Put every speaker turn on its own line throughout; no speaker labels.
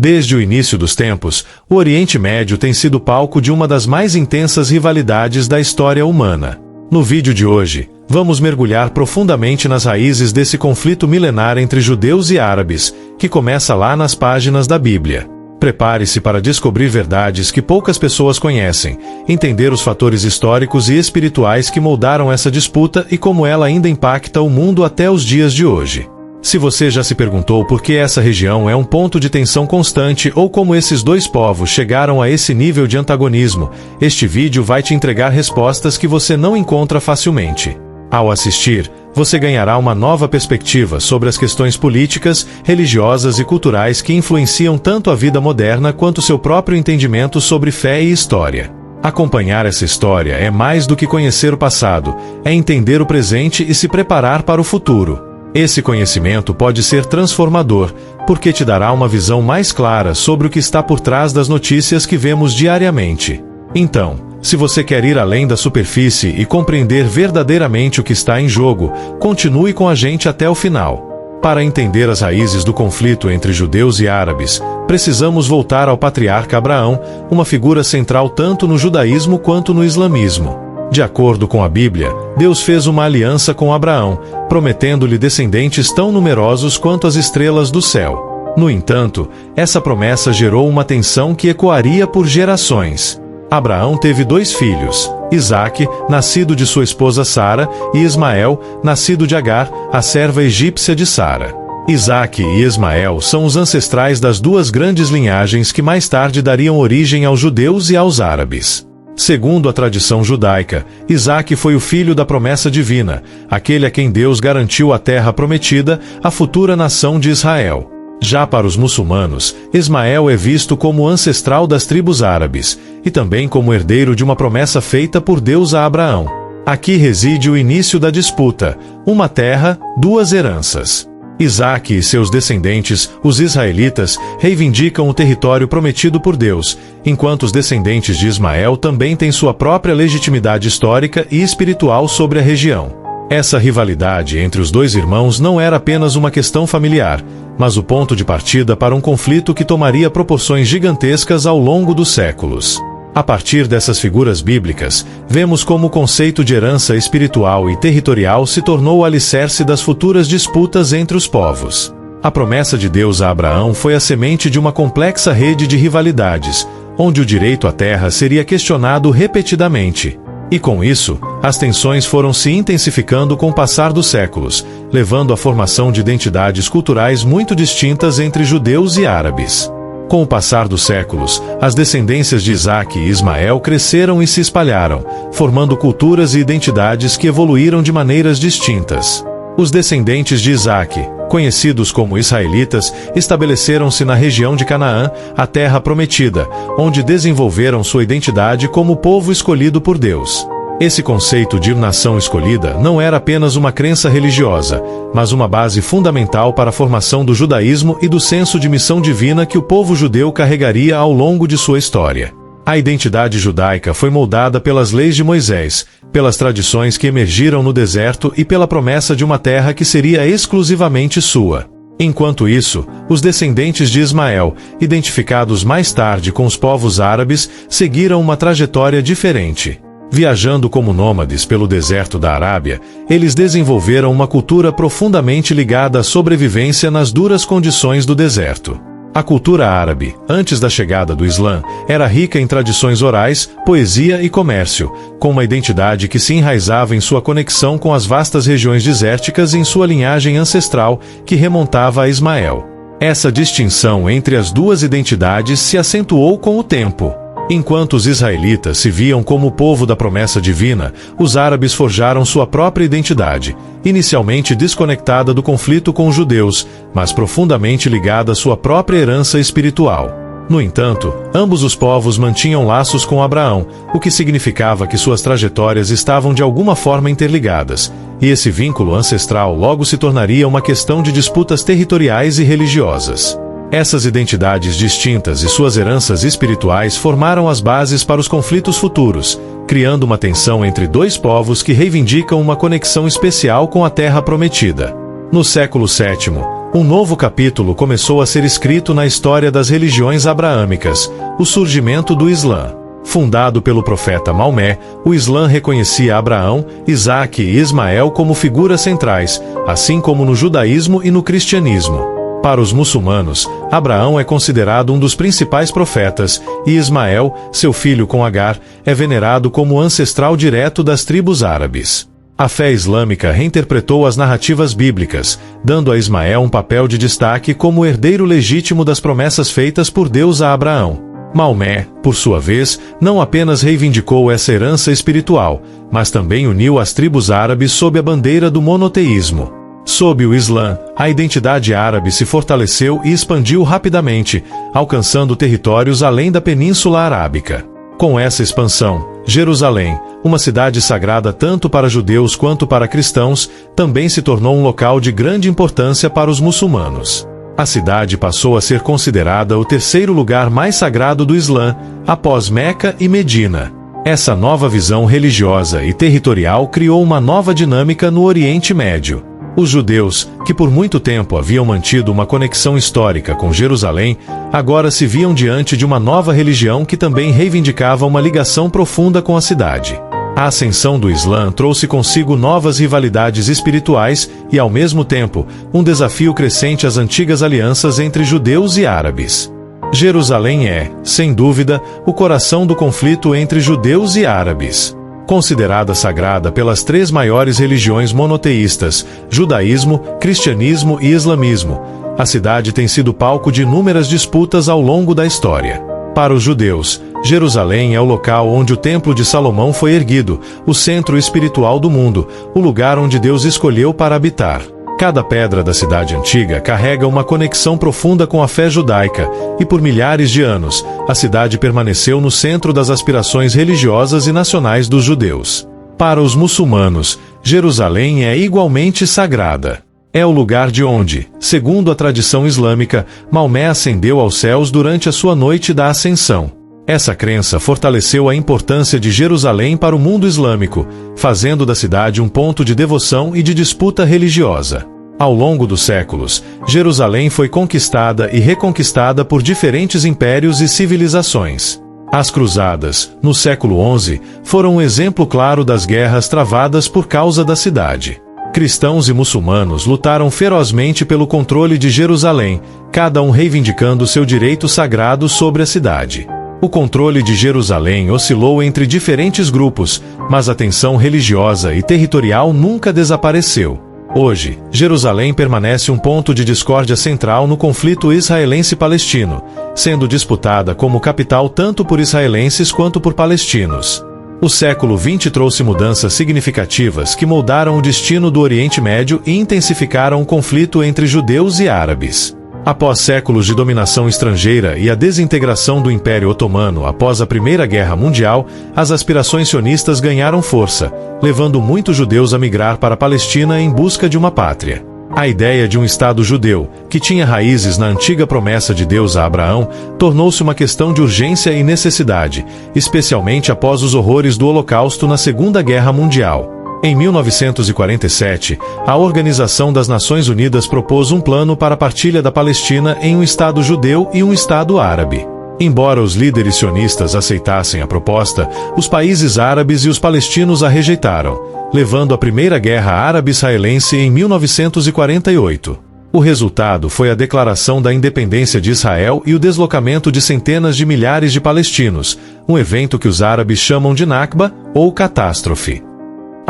Desde o início dos tempos, o Oriente Médio tem sido palco de uma das mais intensas rivalidades da história humana. No vídeo de hoje, vamos mergulhar profundamente nas raízes desse conflito milenar entre judeus e árabes, que começa lá nas páginas da Bíblia. Prepare-se para descobrir verdades que poucas pessoas conhecem, entender os fatores históricos e espirituais que moldaram essa disputa e como ela ainda impacta o mundo até os dias de hoje. Se você já se perguntou por que essa região é um ponto de tensão constante ou como esses dois povos chegaram a esse nível de antagonismo, este vídeo vai te entregar respostas que você não encontra facilmente. Ao assistir, você ganhará uma nova perspectiva sobre as questões políticas, religiosas e culturais que influenciam tanto a vida moderna quanto seu próprio entendimento sobre fé e história. Acompanhar essa história é mais do que conhecer o passado, é entender o presente e se preparar para o futuro. Esse conhecimento pode ser transformador, porque te dará uma visão mais clara sobre o que está por trás das notícias que vemos diariamente. Então, se você quer ir além da superfície e compreender verdadeiramente o que está em jogo, continue com a gente até o final. Para entender as raízes do conflito entre judeus e árabes, precisamos voltar ao patriarca Abraão, uma figura central tanto no judaísmo quanto no islamismo. De acordo com a Bíblia, Deus fez uma aliança com Abraão, prometendo-lhe descendentes tão numerosos quanto as estrelas do céu. No entanto, essa promessa gerou uma tensão que ecoaria por gerações. Abraão teve 2 filhos, Isaque, nascido de sua esposa Sara, e Ismael, nascido de Agar, a serva egípcia de Sara. Isaque e Ismael são os ancestrais das 2 grandes linhagens que mais tarde dariam origem aos judeus e aos árabes. Segundo a tradição judaica, Isaque foi o filho da promessa divina, aquele a quem Deus garantiu a terra prometida, a futura nação de Israel. Já para os muçulmanos, Ismael é visto como ancestral das tribos árabes, e também como herdeiro de uma promessa feita por Deus a Abraão. Aqui reside o início da disputa: uma terra, 2 heranças. Isaque e seus descendentes, os israelitas, reivindicam o território prometido por Deus, enquanto os descendentes de Ismael também têm sua própria legitimidade histórica e espiritual sobre a região. Essa rivalidade entre os 2 irmãos não era apenas uma questão familiar, mas o ponto de partida para um conflito que tomaria proporções gigantescas ao longo dos séculos. A partir dessas figuras bíblicas, vemos como o conceito de herança espiritual e territorial se tornou o alicerce das futuras disputas entre os povos. A promessa de Deus a Abraão foi a semente de uma complexa rede de rivalidades, onde o direito à terra seria questionado repetidamente. E com isso, as tensões foram se intensificando com o passar dos séculos, levando à formação de identidades culturais muito distintas entre judeus e árabes. Com o passar dos séculos, as descendências de Isaque e Ismael cresceram e se espalharam, formando culturas e identidades que evoluíram de maneiras distintas. Os descendentes de Isaque, conhecidos como israelitas, estabeleceram-se na região de Canaã, a terra prometida, onde desenvolveram sua identidade como povo escolhido por Deus. Esse conceito de nação escolhida não era apenas uma crença religiosa, mas uma base fundamental para a formação do judaísmo e do senso de missão divina que o povo judeu carregaria ao longo de sua história. A identidade judaica foi moldada pelas leis de Moisés, pelas tradições que emergiram no deserto e pela promessa de uma terra que seria exclusivamente sua. Enquanto isso, os descendentes de Ismael, identificados mais tarde com os povos árabes, seguiram uma trajetória diferente. Viajando como nômades pelo deserto da Arábia, eles desenvolveram uma cultura profundamente ligada à sobrevivência nas duras condições do deserto. A cultura árabe, antes da chegada do Islã, era rica em tradições orais, poesia e comércio, com uma identidade que se enraizava em sua conexão com as vastas regiões desérticas e em sua linhagem ancestral, que remontava a Ismael. Essa distinção entre as 2 identidades se acentuou com o tempo. Enquanto os israelitas se viam como o povo da promessa divina, os árabes forjaram sua própria identidade, inicialmente desconectada do conflito com os judeus, mas profundamente ligada à sua própria herança espiritual. No entanto, ambos os povos mantinham laços com Abraão, o que significava que suas trajetórias estavam de alguma forma interligadas, e esse vínculo ancestral logo se tornaria uma questão de disputas territoriais e religiosas. Essas identidades distintas e suas heranças espirituais formaram as bases para os conflitos futuros, criando uma tensão entre 2 povos que reivindicam uma conexão especial com a Terra Prometida. No século VII, Um novo capítulo começou a ser escrito na história das religiões abraâmicas, o surgimento do Islã. Fundado pelo profeta Maomé, o Islã reconhecia Abraão, Isaque e Ismael como figuras centrais, assim como no judaísmo e no cristianismo. Para os muçulmanos, Abraão é considerado um dos principais profetas, e Ismael, seu filho com Agar, é venerado como ancestral direto das tribos árabes. A fé islâmica reinterpretou as narrativas bíblicas, dando a Ismael um papel de destaque como herdeiro legítimo das promessas feitas por Deus a Abraão. Maomé, por sua vez, não apenas reivindicou essa herança espiritual, mas também uniu as tribos árabes sob a bandeira do monoteísmo. Sob o Islã, a identidade árabe se fortaleceu e expandiu rapidamente, alcançando territórios além da Península Arábica. Com essa expansão, Jerusalém, uma cidade sagrada tanto para judeus quanto para cristãos, também se tornou um local de grande importância para os muçulmanos. A cidade passou a ser considerada o terceiro lugar mais sagrado do Islã, após Meca e Medina. Essa nova visão religiosa e territorial criou uma nova dinâmica no Oriente Médio. Os judeus, que por muito tempo haviam mantido uma conexão histórica com Jerusalém, agora se viam diante de uma nova religião que também reivindicava uma ligação profunda com a cidade. A ascensão do Islã trouxe consigo novas rivalidades espirituais e, ao mesmo tempo, um desafio crescente às antigas alianças entre judeus e árabes. Jerusalém é, sem dúvida, o coração do conflito entre judeus e árabes. Considerada sagrada pelas três maiores religiões monoteístas, judaísmo, cristianismo e islamismo, a cidade tem sido palco de inúmeras disputas ao longo da história. Para os judeus, Jerusalém é o local onde o Templo de Salomão foi erguido, o centro espiritual do mundo, o lugar onde Deus escolheu para habitar. Cada pedra da cidade antiga carrega uma conexão profunda com a fé judaica, e por milhares de anos, a cidade permaneceu no centro das aspirações religiosas e nacionais dos judeus. Para os muçulmanos, Jerusalém é igualmente sagrada. É o lugar de onde, segundo a tradição islâmica, Maomé ascendeu aos céus durante a sua noite da ascensão. Essa crença fortaleceu a importância de Jerusalém para o mundo islâmico, fazendo da cidade um ponto de devoção e de disputa religiosa. Ao longo dos séculos, Jerusalém foi conquistada e reconquistada por diferentes impérios e civilizações. As Cruzadas, no século XI, foram um exemplo claro das guerras travadas por causa da cidade. Cristãos e muçulmanos lutaram ferozmente pelo controle de Jerusalém, cada um reivindicando seu direito sagrado sobre a cidade. O controle de Jerusalém oscilou entre diferentes grupos, mas a tensão religiosa e territorial nunca desapareceu. Hoje, Jerusalém permanece um ponto de discórdia central no conflito israelense-palestino, sendo disputada como capital tanto por israelenses quanto por palestinos. O século XX trouxe mudanças significativas que moldaram o destino do Oriente Médio e intensificaram o conflito entre judeus e árabes. Após séculos de dominação estrangeira e a desintegração do Império Otomano após a Primeira Guerra Mundial, as aspirações sionistas ganharam força, levando muitos judeus a migrar para a Palestina em busca de uma pátria. A ideia de um Estado judeu, que tinha raízes na antiga promessa de Deus a Abraão, tornou-se uma questão de urgência e necessidade, especialmente após os horrores do Holocausto na Segunda Guerra Mundial. Em 1947, a Organização das Nações Unidas propôs um plano para a partilha da Palestina em um Estado judeu e um Estado árabe. Embora os líderes sionistas aceitassem a proposta, os países árabes e os palestinos a rejeitaram, levando à Primeira Guerra Árabe-Israelense em 1948. O resultado foi a declaração da independência de Israel e o deslocamento de centenas de milhares de palestinos, um evento que os árabes chamam de Nakba, ou catástrofe.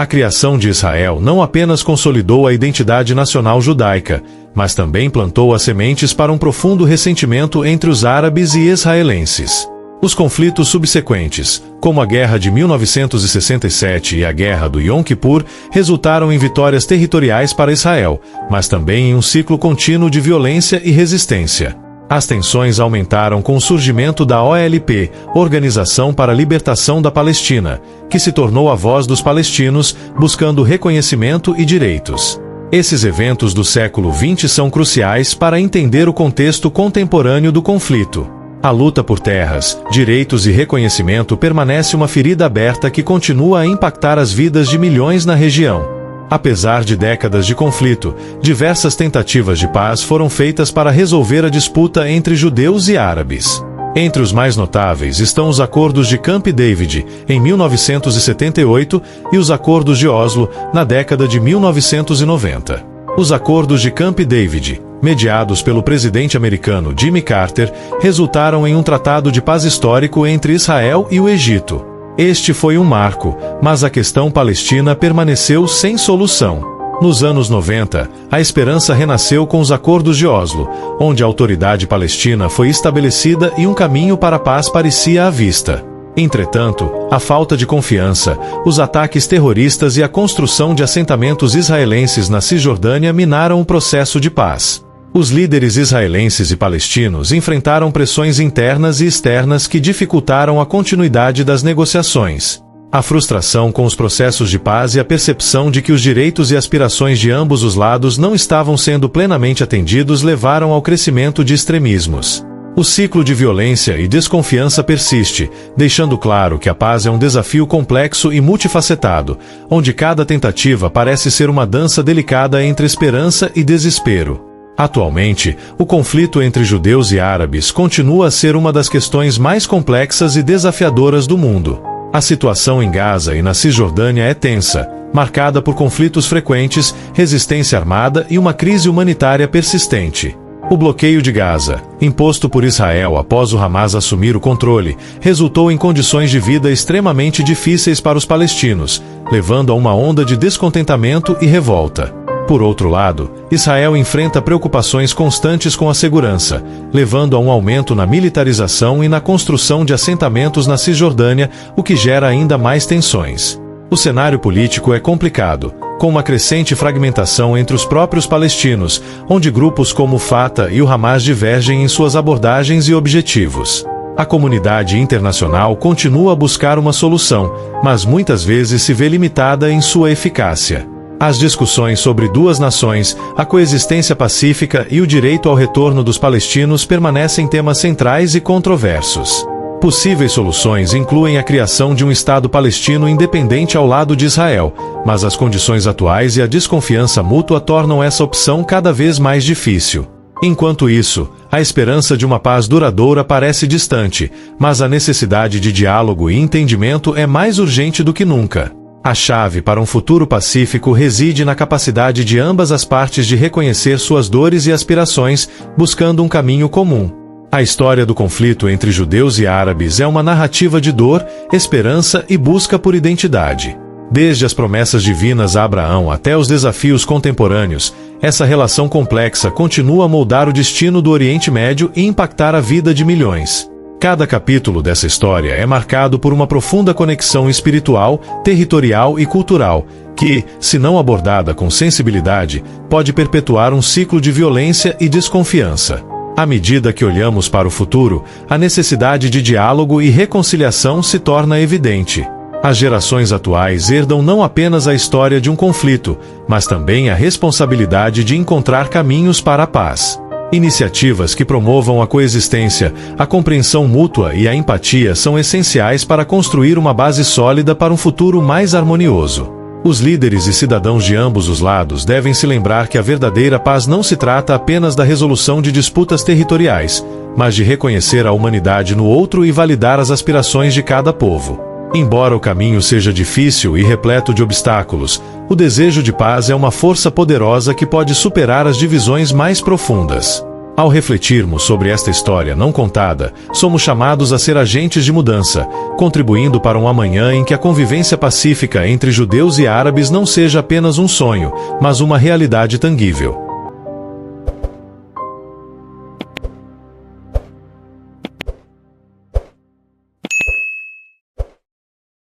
A criação de Israel não apenas consolidou a identidade nacional judaica, mas também plantou as sementes para um profundo ressentimento entre os árabes e israelenses. Os conflitos subsequentes, como a Guerra de 1967 e a Guerra do Yom Kippur, resultaram em vitórias territoriais para Israel, mas também em um ciclo contínuo de violência e resistência. As tensões aumentaram com o surgimento da OLP, Organização para a Libertação da Palestina, que se tornou a voz dos palestinos, buscando reconhecimento e direitos. Esses eventos do século XX são cruciais para entender o contexto contemporâneo do conflito. A luta por terras, direitos e reconhecimento permanece uma ferida aberta que continua a impactar as vidas de milhões na região. Apesar de décadas de conflito, diversas tentativas de paz foram feitas para resolver a disputa entre judeus e árabes. Entre os mais notáveis estão os Acordos de Camp David, em 1978, e os Acordos de Oslo, na década de 1990. Os Acordos de Camp David, mediados pelo presidente americano Jimmy Carter, resultaram em um tratado de paz histórico entre Israel e o Egito. Este foi um marco, mas a questão palestina permaneceu sem solução. Nos anos 90, a esperança renasceu com os Acordos de Oslo, onde a autoridade palestina foi estabelecida e um caminho para a paz parecia à vista. Entretanto, a falta de confiança, os ataques terroristas e a construção de assentamentos israelenses na Cisjordânia minaram o processo de paz. Os líderes israelenses e palestinos enfrentaram pressões internas e externas que dificultaram a continuidade das negociações. A frustração com os processos de paz e a percepção de que os direitos e aspirações de ambos os lados não estavam sendo plenamente atendidos levaram ao crescimento de extremismos. O ciclo de violência e desconfiança persiste, deixando claro que a paz é um desafio complexo e multifacetado, onde cada tentativa parece ser uma dança delicada entre esperança e desespero. Atualmente, o conflito entre judeus e árabes continua a ser uma das questões mais complexas e desafiadoras do mundo. A situação em Gaza e na Cisjordânia é tensa, marcada por conflitos frequentes, resistência armada e uma crise humanitária persistente. O bloqueio de Gaza, imposto por Israel após o Hamas assumir o controle, resultou em condições de vida extremamente difíceis para os palestinos, levando a uma onda de descontentamento e revolta. Por outro lado, Israel enfrenta preocupações constantes com a segurança, levando a um aumento na militarização e na construção de assentamentos na Cisjordânia, o que gera ainda mais tensões. O cenário político é complicado, com uma crescente fragmentação entre os próprios palestinos, onde grupos como o Fatah e o Hamas divergem em suas abordagens e objetivos. A comunidade internacional continua a buscar uma solução, mas muitas vezes se vê limitada em sua eficácia. As discussões sobre duas nações, a coexistência pacífica e o direito ao retorno dos palestinos permanecem temas centrais e controversos. Possíveis soluções incluem a criação de um Estado palestino independente ao lado de Israel, mas as condições atuais e a desconfiança mútua tornam essa opção cada vez mais difícil. Enquanto isso, a esperança de uma paz duradoura parece distante, mas a necessidade de diálogo e entendimento é mais urgente do que nunca. A chave para um futuro pacífico reside na capacidade de ambas as partes de reconhecer suas dores e aspirações, buscando um caminho comum. A história do conflito entre judeus e árabes é uma narrativa de dor, esperança e busca por identidade. Desde as promessas divinas a Abraão até os desafios contemporâneos, essa relação complexa continua a moldar o destino do Oriente Médio e impactar a vida de milhões. Cada capítulo dessa história é marcado por uma profunda conexão espiritual, territorial e cultural, que, se não abordada com sensibilidade, pode perpetuar um ciclo de violência e desconfiança. À medida que olhamos para o futuro, a necessidade de diálogo e reconciliação se torna evidente. As gerações atuais herdam não apenas a história de um conflito, mas também a responsabilidade de encontrar caminhos para a paz. Iniciativas que promovam a coexistência, a compreensão mútua e a empatia são essenciais para construir uma base sólida para um futuro mais harmonioso. Os líderes e cidadãos de ambos os lados devem se lembrar que a verdadeira paz não se trata apenas da resolução de disputas territoriais, mas de reconhecer a humanidade no outro e validar as aspirações de cada povo. Embora o caminho seja difícil e repleto de obstáculos, o desejo de paz é uma força poderosa que pode superar as divisões mais profundas. Ao refletirmos sobre esta história não contada, somos chamados a ser agentes de mudança, contribuindo para um amanhã em que a convivência pacífica entre judeus e árabes não seja apenas um sonho, mas uma realidade tangível.